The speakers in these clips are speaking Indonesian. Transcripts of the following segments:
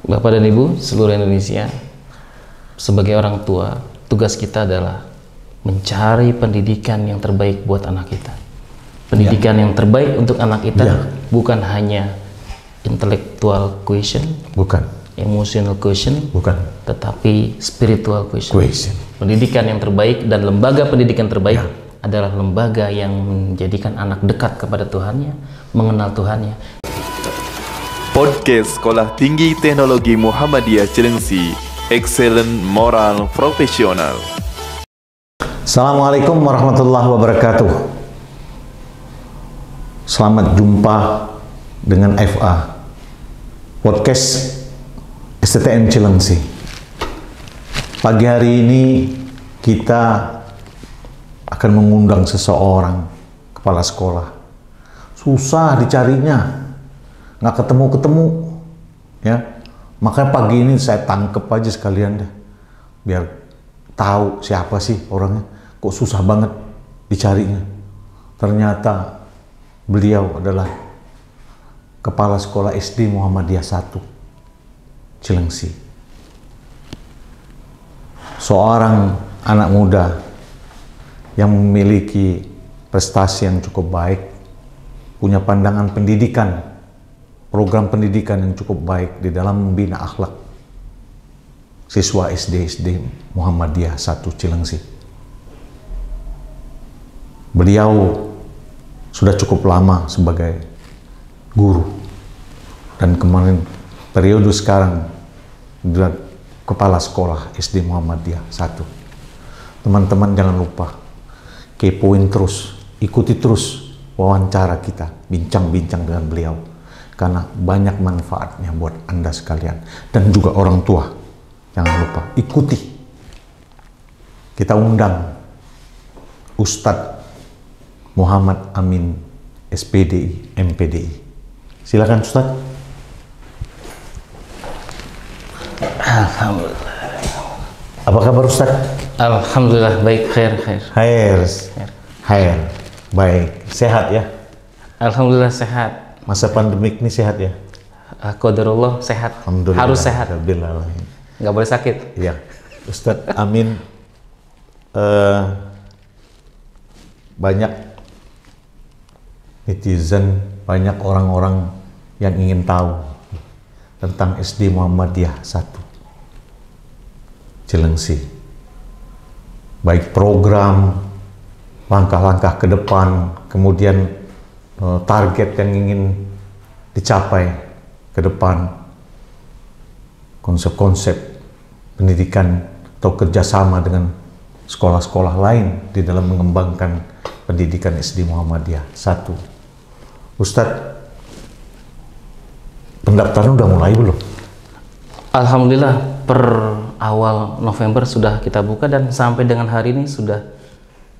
Bapak dan Ibu seluruh Indonesia, sebagai orang tua, tugas kita adalah mencari pendidikan yang terbaik buat anak kita. Pendidikan yang terbaik untuk anak kita bukan hanya intellectual quotient, bukan, emotional quotient, bukan, tetapi spiritual quotient. Pendidikan yang terbaik dan lembaga pendidikan terbaik adalah lembaga yang menjadikan anak dekat kepada Tuhannya, mengenal Tuhannya. Podcast Sekolah Tinggi Teknologi Muhammadiyah Cilengsi, Excellent Moral Profesional. Assalamualaikum warahmatullahi wabarakatuh. Selamat jumpa dengan FA Podcast STTM Cilengsi. Pagi hari ini kita akan mengundang seseorang, kepala sekolah. Susah dicarinya, nggak ketemu-ketemu, ya. Makanya pagi ini saya tangkep aja sekalian deh, biar tahu siapa sih orangnya. Kok susah banget dicarinya. Ternyata beliau adalah kepala sekolah SD Muhammadiyah 1 Cilengsi. Seorang anak muda yang memiliki prestasi yang cukup baik, punya pandangan pendidikan, program pendidikan yang cukup baik di dalam membina akhlak siswa SD Muhammadiyah 1 Cilengsi. Beliau sudah cukup lama sebagai guru dan kemarin periode sekarang adalah kepala sekolah SD Muhammadiyah 1. Teman-teman jangan lupa kepoin terus, ikuti terus wawancara kita, bincang-bincang dengan beliau. Karena banyak manfaatnya buat Anda sekalian dan juga orang tua. Jangan lupa ikuti. Kita undang Ustadz Muhammad Amin SPDI MPDI. Silakan Ustadz. Alhamdulillah. Apa kabar Ustadz? Alhamdulillah baik, khair. Baik, sehat ya? Alhamdulillah sehat. Masa pandemik ini sehat ya? Qadarullah sehat. Alhamdulillah. Harus sehat. Alhamdulillah. Nggak boleh sakit. Iya. Ustadz Amin, banyak netizen, banyak orang-orang yang ingin tahu tentang SD Muhammadiyah 1 Cilengsi. Baik program, langkah-langkah ke depan, kemudian target yang ingin dicapai ke depan, konsep-konsep pendidikan atau kerjasama dengan sekolah-sekolah lain di dalam mengembangkan pendidikan SD Muhammadiyah 1. Ustadz, pendaftaran udah mulai belum? Alhamdulillah per awal November sudah kita buka dan sampai dengan hari ini sudah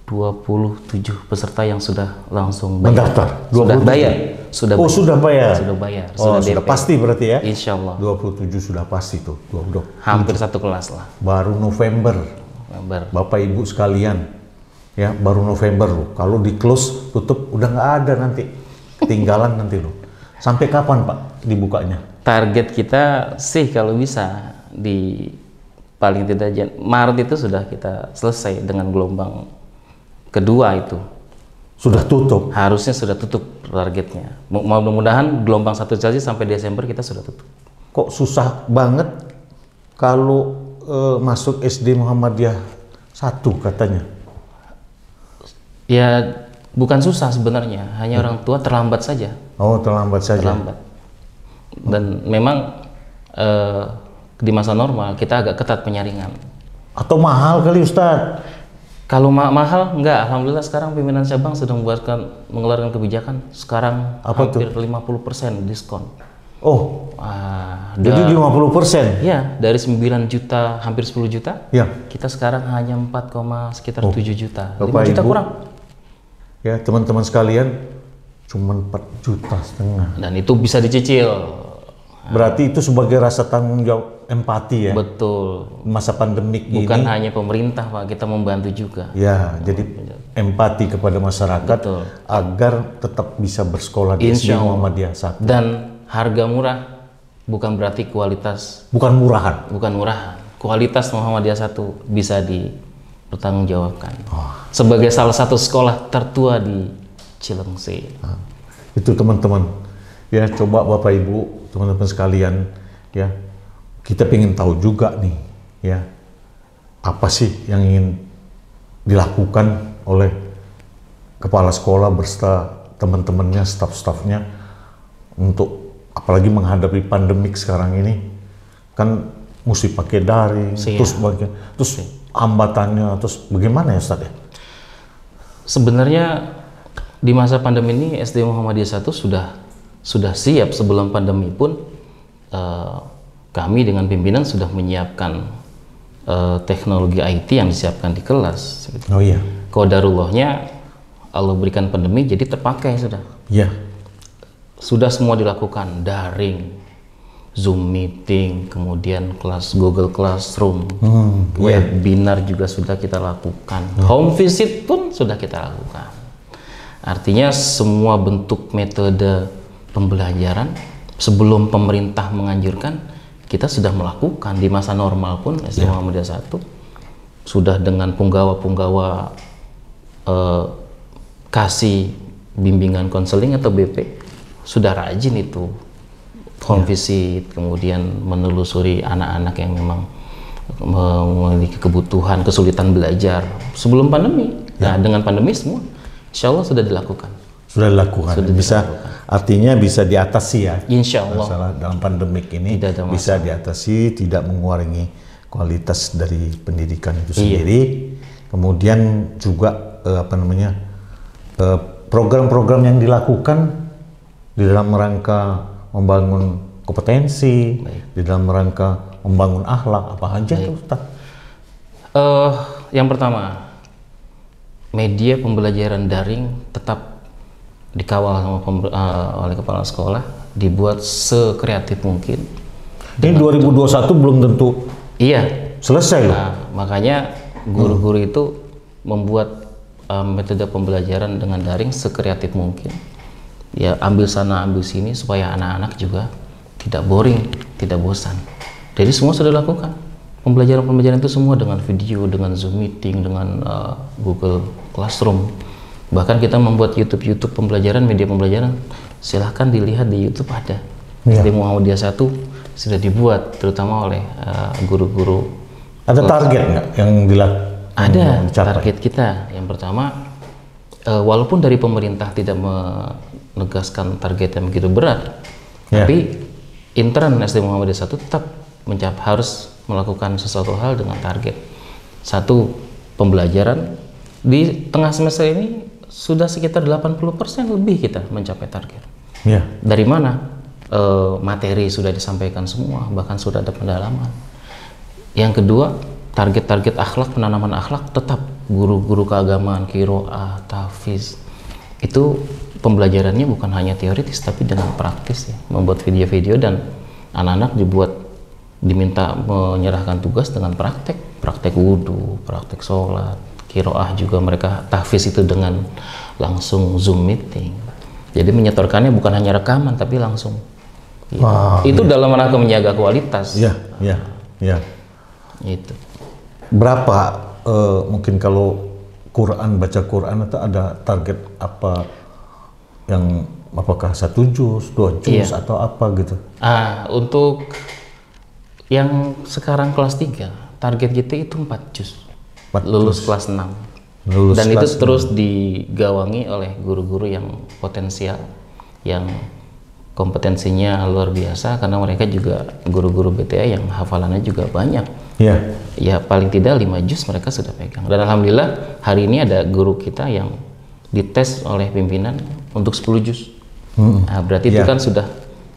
27 peserta yang sudah langsung bayar. Mendaftar? Sudah bayar. Sudah bayar. Sudah bayar. Sudah pasti berarti ya? Insya Allah. 27 sudah pasti tuh. Hampir satu kelas lah. Baru November. Bapak Ibu sekalian, ya baru November loh. Kalau di close tutup udah nggak ada nanti. Ketinggalan nanti loh. Sampai kapan Pak dibukanya? Target kita sih kalau bisa di paling tidak Maret itu sudah kita selesai dengan gelombang kedua itu. Sudah tutup? Harusnya sudah tutup targetnya. Mudah-mudahan gelombang 1 saja sampai Desember kita sudah tutup. Kok susah banget kalau masuk SD Muhammadiyah 1 katanya? Ya bukan susah sebenarnya, hanya orang tua terlambat saja. Oh, terlambat saja. Terlambat. Dan memang di masa normal kita agak ketat penyaringan. Atau mahal kali Ustadz? Kalau mahal enggak, alhamdulillah sekarang pimpinan cabang sudah mengeluarkan kebijakan sekarang hampir 50% diskon. Oh, jadi 50%? Ya, dari 9 juta hampir 10 juta. Ya. Kita sekarang hanya 4, sekitar 7 juta. 5 Bapak juta Ibu, kurang. Ya, teman-teman sekalian, cuma 4,5 juta. Dan itu bisa dicicil. Berarti itu sebagai rasa tanggung jawab empati ya? Betul. Masa pandemik ini. Bukan hanya pemerintah Pak, kita membantu juga. Ya, jadi empati kepada masyarakat. Betul. Agar tetap bisa bersekolah di SD Muhammadiyah 1. Dan harga murah bukan berarti kualitas, bukan murahan. bukan murahan. Kualitas Muhammadiyah 1 bisa dipertanggungjawabkan. Sebagai salah satu sekolah tertua di Cilengsi. Itu teman-teman, ya coba Bapak Ibu, teman-teman sekalian, ya kita pengen tahu juga nih, ya apa sih yang ingin dilakukan oleh kepala sekolah berserta teman-temannya, staf-stafnya untuk apalagi menghadapi pandemik sekarang ini, kan mesti pakai daring, terus hambatannya, terus bagaimana ya Ustaz ya? Sebenarnya di masa pandemi ini SD Muhammadiyah 1 sudah siap. Sebelum pandemi pun kami dengan pimpinan sudah menyiapkan teknologi IT yang disiapkan di kelas. Oh iya. Qadarullahnya Allah berikan pandemi jadi terpakai sudah. Iya. Sudah semua dilakukan, daring, Zoom meeting, kemudian kelas Google Classroom, webinar juga sudah kita lakukan, home visit pun sudah kita lakukan. Artinya semua bentuk metode pembelajaran sebelum pemerintah menganjurkan, kita sudah melakukan. Di masa normal pun SD Muhammadiyah 1 sudah dengan punggawa-punggawa kasih bimbingan konseling atau BP, sudah rajin itu home visit, kemudian menelusuri anak-anak yang memang memiliki kebutuhan, kesulitan belajar sebelum pandemi. Nah, dengan pandemi semua insya Allah sudah dilakukan. Sudah dilakukan. Artinya bisa diatasi ya. Insya Allah. Masalah dalam pandemik ini bisa diatasi, tidak mengurangi kualitas dari pendidikan itu sendiri. Kemudian juga program-program yang dilakukan di dalam rangka membangun kompetensi, di dalam rangka membangun akhlak, apa aja tuh Ustaz? Yang pertama, media pembelajaran daring tetap dikawal oleh kepala sekolah, dibuat sekreatif mungkin. Ini 2021 belum tentu selesai loh. Nah, makanya guru-guru itu membuat metode pembelajaran dengan daring sekreatif mungkin. Ya, ambil sana ambil sini supaya anak-anak juga tidak boring, tidak bosan. Jadi semua sudah dilakukan. Pembelajaran itu semua dengan video, dengan Zoom meeting, dengan Google Classroom. Bahkan kita membuat YouTube pembelajaran, media pembelajaran. Silahkan dilihat di YouTube ada. SD Muhammadiyah 1 sudah dibuat, terutama oleh guru-guru. Ada target nggak yang Ada target kita. Yang pertama, walaupun dari pemerintah tidak menegaskan target yang begitu berat, tapi intern SD Muhammadiyah 1 tetap harus melakukan sesuatu hal dengan target. Satu, pembelajaran di tengah semester ini sudah sekitar 80% lebih kita mencapai target. Dari mana? Materi sudah disampaikan semua, bahkan sudah ada pendalaman. Yang kedua, target-target akhlak, penanaman akhlak tetap guru-guru keagamaan, qiraah, tahfiz. Itu pembelajarannya bukan hanya teoritis tapi dengan praktis ya. Membuat video-video dan anak-anak diminta menyerahkan tugas dengan praktek wudhu, praktek sholat, qiraah juga mereka tahfiz itu dengan langsung Zoom meeting. Jadi menyetorkannya bukan hanya rekaman tapi langsung. Gitu. Itu dalam rangka menjaga kualitas. Itu. Berapa mungkin kalau baca Quran itu ada target apa yang apakah 1 juz, 2 juz atau apa gitu? Untuk yang sekarang kelas 3 target kita itu 4 juz. Lulus kelas 6. Dan itu terus digawangi oleh guru-guru yang potensial, yang kompetensinya luar biasa, karena mereka juga guru-guru BTA yang hafalannya juga banyak. Ya paling tidak 5 juz mereka sudah pegang. Dan alhamdulillah hari ini ada guru kita yang dites oleh pimpinan untuk 10 juz. Nah, berarti itu kan sudah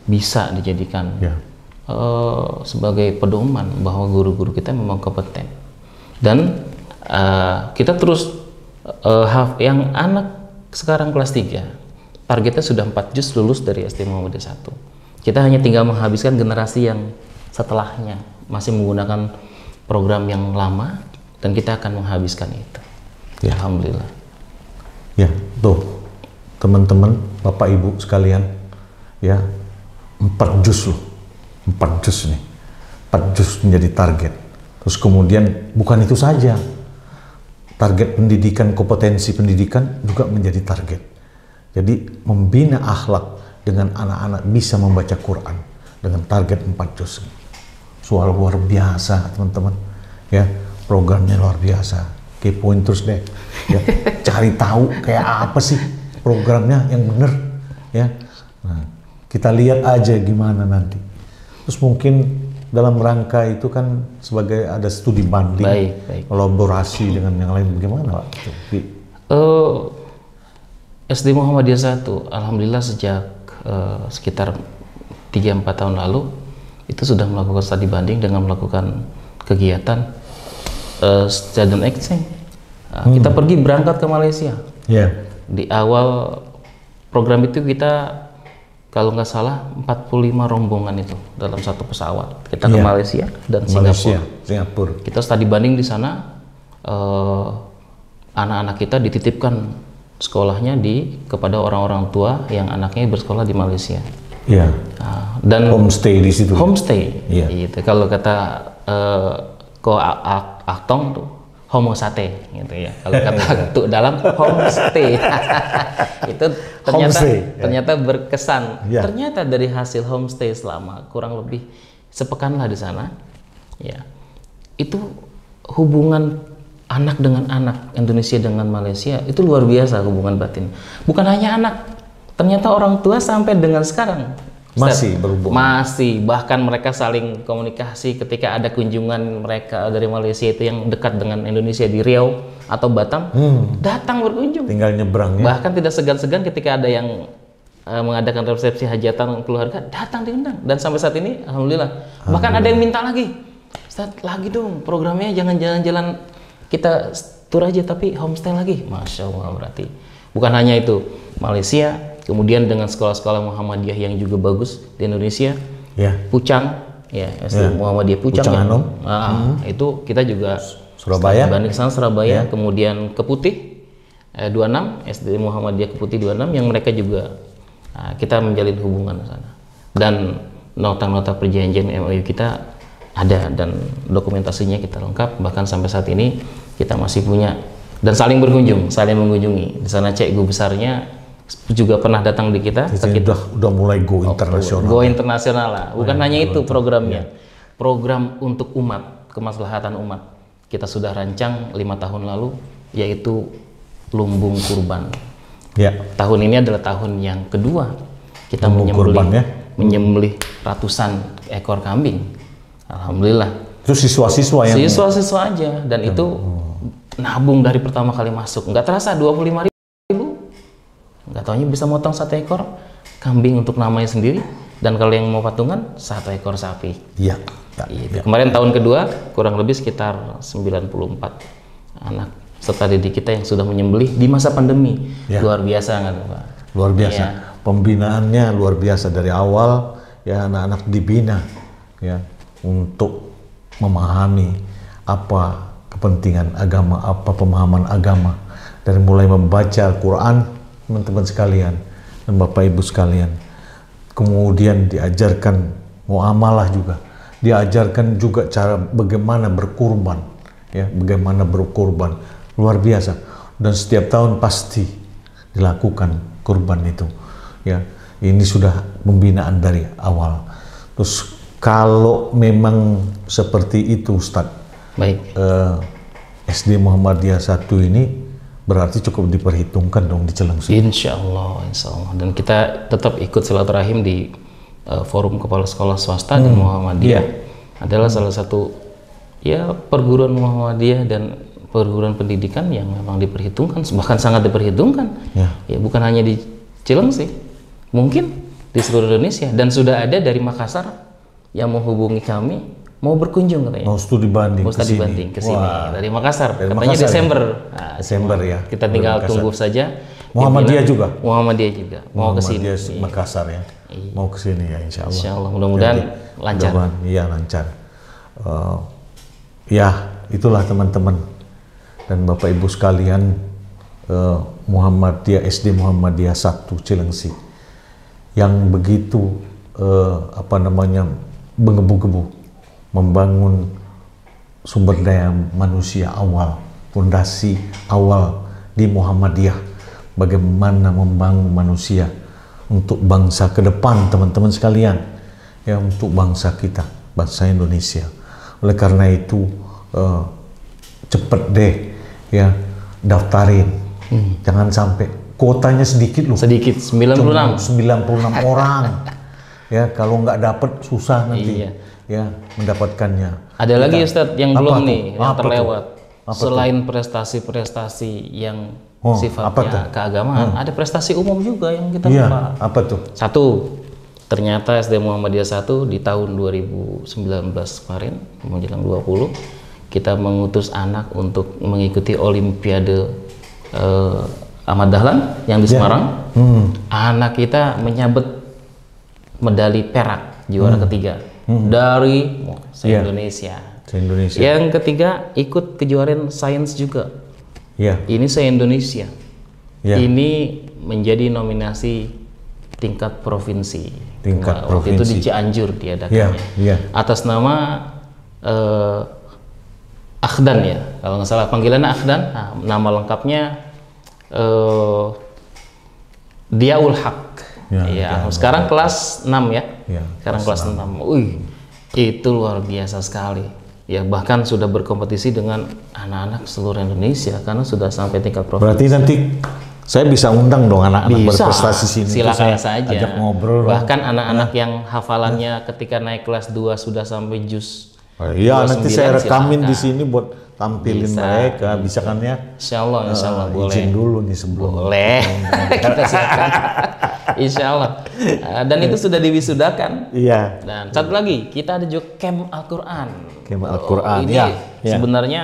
bisa dijadikan sebagai pedoman bahwa guru-guru kita memang kompeten. Dan kita terus yang anak sekarang kelas 3 targetnya sudah 4 juz lulus dari SD Muhammadiyah 1. Kita hanya tinggal menghabiskan generasi yang setelahnya masih menggunakan program yang lama, dan kita akan menghabiskan itu. Alhamdulillah. Tuh teman-teman, Bapak Ibu sekalian, 4 juz loh. 4 juz nih. 4 juz menjadi target. Terus kemudian bukan itu saja. Target pendidikan, kompetensi pendidikan juga menjadi target. Jadi membina akhlak dengan anak-anak bisa membaca Quran dengan target 4 juz. Soal luar biasa, teman-teman. Ya, programnya luar biasa. Kepoin terus deh. Ya, cari tahu kayak apa sih programnya yang benar. Ya. Nah, kita lihat aja gimana nanti. Terus mungkin dalam rangka itu kan sebagai ada studi banding, Baik. kolaborasi dengan yang lain, bagaimana Pak? SD Muhammadiyah 1, alhamdulillah sejak sekitar 3-4 tahun lalu itu sudah melakukan studi banding dengan melakukan kegiatan student exchange. Kita berangkat ke Malaysia. Yeah. Di awal program itu kita kalau nggak salah 45 rombongan itu dalam satu pesawat. Kita ke Malaysia dan Singapura. Kita studi banding di sana. Anak-anak kita dititipkan sekolahnya kepada orang-orang tua yang anaknya bersekolah di Malaysia. Iya. Dan homestay di situ. Homestay. Iya. Gitu. Kalau kata Ko Aktong tuh homo sate gitu ya. Kalau kata tuh dalam homestay. Itu ternyata berkesan. Ya. Ternyata dari hasil homestay selama kurang lebih sepekan lah di sana, ya itu hubungan anak dengan anak, Indonesia dengan Malaysia itu luar biasa hubungan batin. Bukan hanya anak, ternyata orang tua sampai dengan sekarang masih berhubungan. Masih, bahkan mereka saling komunikasi ketika ada kunjungan mereka dari Malaysia itu yang dekat dengan Indonesia di Riau atau Batam, datang berkunjung. Tinggal nyebrang ya. Bahkan tidak segan-segan ketika ada yang mengadakan resepsi hajatan keluarga, datang diundang. Dan sampai saat ini, alhamdulillah. Bahkan ada yang minta lagi, Ustaz, lagi dong programnya, jangan jalan-jalan kita tur aja tapi homestay lagi. Masya Allah, berarti bukan hanya itu, Malaysia, kemudian dengan sekolah-sekolah Muhammadiyah yang juga bagus di Indonesia, Pucang, SD Muhammadiyah Pucang Anom, itu kita juga Surabaya, banding sana Surabaya, kemudian Keputih 26, SD Muhammadiyah Keputih 26 yang mereka juga kita menjalin hubungan di sana. Dan nota-nota perjanjian MOU kita ada dan dokumentasinya kita lengkap, bahkan sampai saat ini kita masih punya dan saling mengunjungi. Di sana cikgu besarnya juga pernah datang di kita. Udah mulai go internasional. Go internasional lah. Bukan hanya itu programnya. Program untuk umat, kemaslahatan umat. Kita sudah rancang 5 tahun lalu, yaitu lumbung kurban. Ya. Tahun ini adalah tahun yang kedua kita menyembelih ratusan ekor kambing. Alhamdulillah. Itu siswa-siswa aja, dan itu nabung dari pertama kali masuk. Nggak terasa 25.000. Nggak taunya bisa motong 1 ekor kambing untuk namanya sendiri, dan kalau yang mau patungan 1 ekor sapi. Iya. Kemarin tahun kedua kurang lebih sekitar 94 anak serta didik kita yang sudah menyembelih di masa pandemi. Luar biasa kan Pak? Luar biasa. Pembinaannya luar biasa dari awal ya, anak-anak dibina ya untuk memahami apa kepentingan agama, apa pemahaman agama, dari mulai membaca Al-Quran, teman-teman sekalian dan Bapak Ibu sekalian. Kemudian diajarkan muamalah juga, diajarkan juga cara bagaimana berkurban, ya, bagaimana berkurban, luar biasa. Dan setiap tahun pasti dilakukan kurban itu, ya. Ini sudah pembinaan dari awal. Terus kalau memang seperti itu, Ustadz, SD Muhammadiyah 1 ini berarti cukup diperhitungkan dong di Cilengsi. Insya Allah. Dan kita tetap ikut silaturahim di forum kepala sekolah swasta dan Muhammadiyah. Adalah salah satu perguruan Muhammadiyah dan perguruan pendidikan yang memang diperhitungkan, bahkan sangat diperhitungkan. Ya, bukan hanya di Cilengsi, mungkin di seluruh Indonesia, dan sudah ada dari Makassar yang menghubungi kami mau berkunjung katanya. Mau studi banding ke sini dari Makassar. Katanya Desember. Desember ya. Kita tinggal tunggu saja. Muhammadiyah juga. Mau ke sini. Makassar ya. Mau ke sini ya, insya Allah. Insya Allah, mudah-mudahan lancar. Iya, lancar. Ya, itulah teman-teman dan Bapak Ibu sekalian, Muhammadiyah SD Muhammadiyah 1 Cilengsi yang begitu menggebu-gebu membangun sumber daya manusia awal, fondasi awal di Muhammadiyah, bagaimana membangun manusia untuk bangsa ke depan, teman-teman sekalian, ya, untuk bangsa kita, bangsa Indonesia. Oleh karena itu cepet deh ya daftarin, jangan sampai kuotanya sedikit loh. Sedikit, 96 orang. Ya, kalau nggak dapet susah nanti. Iya. Ya, mendapatkannya. Ada lagi Ustadz yang belum nih, yang Apa terlewat. tuh? Selain prestasi-prestasi yang apa tuh? sifatnya keagamaan, ada prestasi umum juga yang kita Iya, lupa. apa tuh? Satu, ternyata SD Muhammadiyah 1 di tahun 2019 kemarin, menjelang 20, kita mengutus anak untuk mengikuti Olimpiade Ahmad Dahlan yang di Semarang. Anak kita menyabet medali perak, juara ketiga. Dari se-Indonesia. Se-Indonesia. Yang ketiga ikut kejuaraan sains juga. Iya. Ini se-Indonesia. Ya. Ini menjadi nominasi tingkat provinsi. Tingkat Waktu itu provinsi. di Cianjur diadakannya. Ya. Atas nama Akhdan ya, kalau nggak salah panggilannya Akhdan. Nah, nama lengkapnya Diaul Haq. Ya, Ya, Diaul sekarang kelas 6 ya. Ya, Sekarang kelas 6. Wih, itu luar biasa sekali. Ya, bahkan sudah berkompetisi dengan anak-anak seluruh Indonesia karena sudah sampai tingkat provinsi. Berarti nanti saya bisa undang dong anak-anak Bisa, berprestasi sini. silakan Terus saya saja. ajak ngobrol. Bahkan anak-anak yang hafalannya ketika naik kelas 2 sudah sampai juz. Iya, nanti 29, saya rekamin silakan. di sini buat tampilin Bisa, mereka, bisa kan ya? Insya Allah boleh. Izin dulu nih sebelum. Boleh, kita siapkan. Insya Allah. Dan itu sudah diwisudakan. Iya. Dan satu lagi, kita ada juga Camp Al-Quran. Camp Al-Quran, Ini ya. sebenarnya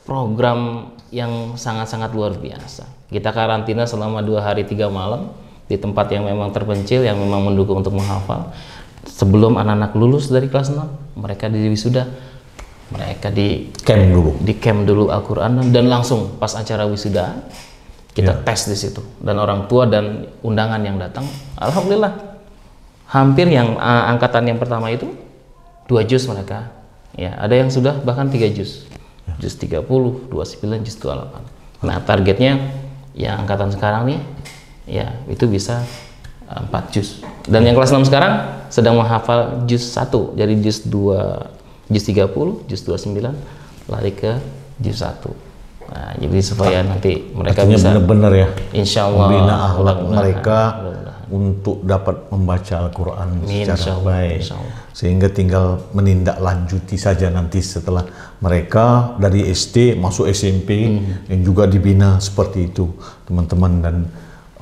program yang sangat-sangat luar biasa. Kita karantina selama 2 hari 3 malam di tempat yang memang terpencil, yang memang mendukung untuk menghafal. Sebelum anak-anak lulus dari kelas 6, mereka diwisuda. Mereka di camp dulu Al-Quran, dan langsung pas acara wisuda kita tes di situ, dan orang tua dan undangan yang datang, alhamdulillah hampir yang angkatan yang pertama itu 2 juz mereka. Ya, ada yang sudah bahkan 3 juz. Juz 30, 29, juz 28. Nah, targetnya yang angkatan sekarang nih ya itu bisa 4 juz. Dan yang kelas 6 sekarang sedang menghafal juz 1, jadi juz 2, juz 30, juz 29 lari ke juz 1. Nah, jadi supaya nanti mereka artinya bisa benar-benar ya insya Allah membina akhlak mudah-mudahan, mereka mudah-mudahan. untuk dapat membaca Al-Quran secara Insya Allah, baik, insya Allah. sehingga tinggal menindaklanjuti saja nanti setelah mereka dari SD masuk SMP yang juga dibina seperti itu, teman-teman dan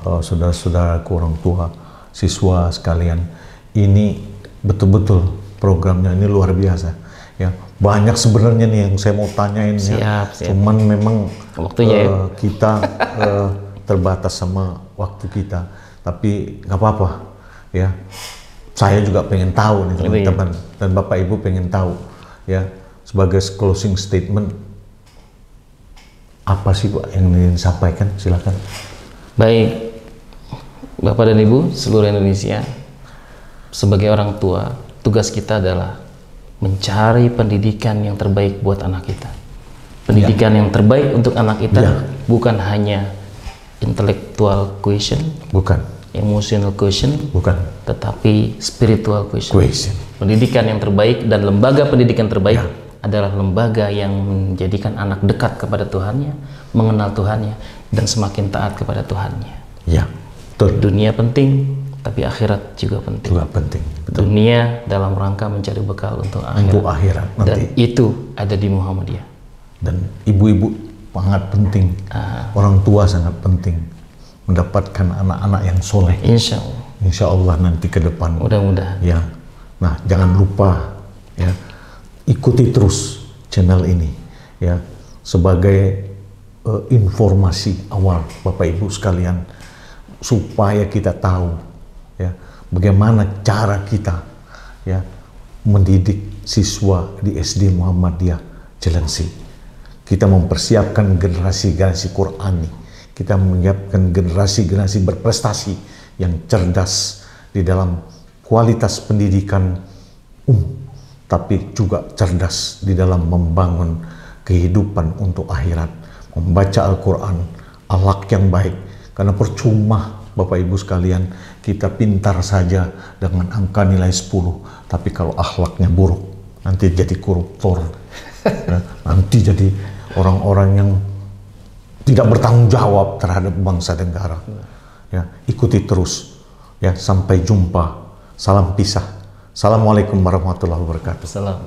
saudara-saudaraku, orang tua, siswa sekalian. Ini betul-betul programnya ini luar biasa ya. Banyak sebenarnya nih yang saya mau tanyain ya. Siap. Cuman memang Waktunya kita terbatas sama waktu kita, tapi nggak apa-apa ya. Saya juga pengen tahu nih teman-teman dan Bapak Ibu pengen tahu ya, sebagai closing statement apa sih Pak yang ingin disampaikan, silakan. Baik, Bapak dan Ibu seluruh Indonesia, sebagai orang tua, tugas kita adalah mencari pendidikan yang terbaik buat anak kita. Pendidikan yang terbaik untuk anak kita bukan hanya intellectual quotient, Bukan, emotional quotient, bukan. tetapi spiritual quotient. Pendidikan yang terbaik dan lembaga pendidikan terbaik adalah lembaga yang menjadikan anak dekat kepada Tuhannya, mengenal Tuhannya, dan semakin taat kepada Tuhannya. Ya, betul. Dunia penting, tapi akhirat juga penting. Juga penting. Betul. Dunia dalam rangka mencari bekal untuk akhirat. Untuk akhirat Dan nanti. itu ada di Muhammadiyah. Dan ibu-ibu sangat penting, orang tua sangat penting mendapatkan anak-anak yang soleh. Insya Allah. Insya Allah nanti ke depan. Mudah-mudahan. Ya, nah jangan lupa ya, ikuti terus channel ini ya, sebagai informasi awal Bapak Ibu sekalian, supaya kita tahu ya bagaimana cara kita ya mendidik siswa di SD Muhammadiyah Cilengsi. Kita mempersiapkan generasi-generasi Qurani, kita menyiapkan generasi-generasi berprestasi yang cerdas di dalam kualitas pendidikan tapi juga cerdas di dalam membangun kehidupan untuk akhirat, membaca Al-Quran, akhlak yang baik. Karena percuma Bapak Ibu sekalian, kita pintar saja dengan angka nilai 10, tapi kalau akhlaknya buruk, nanti jadi koruptor, ya, nanti jadi orang-orang yang tidak bertanggung jawab terhadap bangsa dan negara. Ya, ikuti terus. Ya, sampai jumpa. Salam pisah. Assalamualaikum warahmatullahi wabarakatuh. Salam.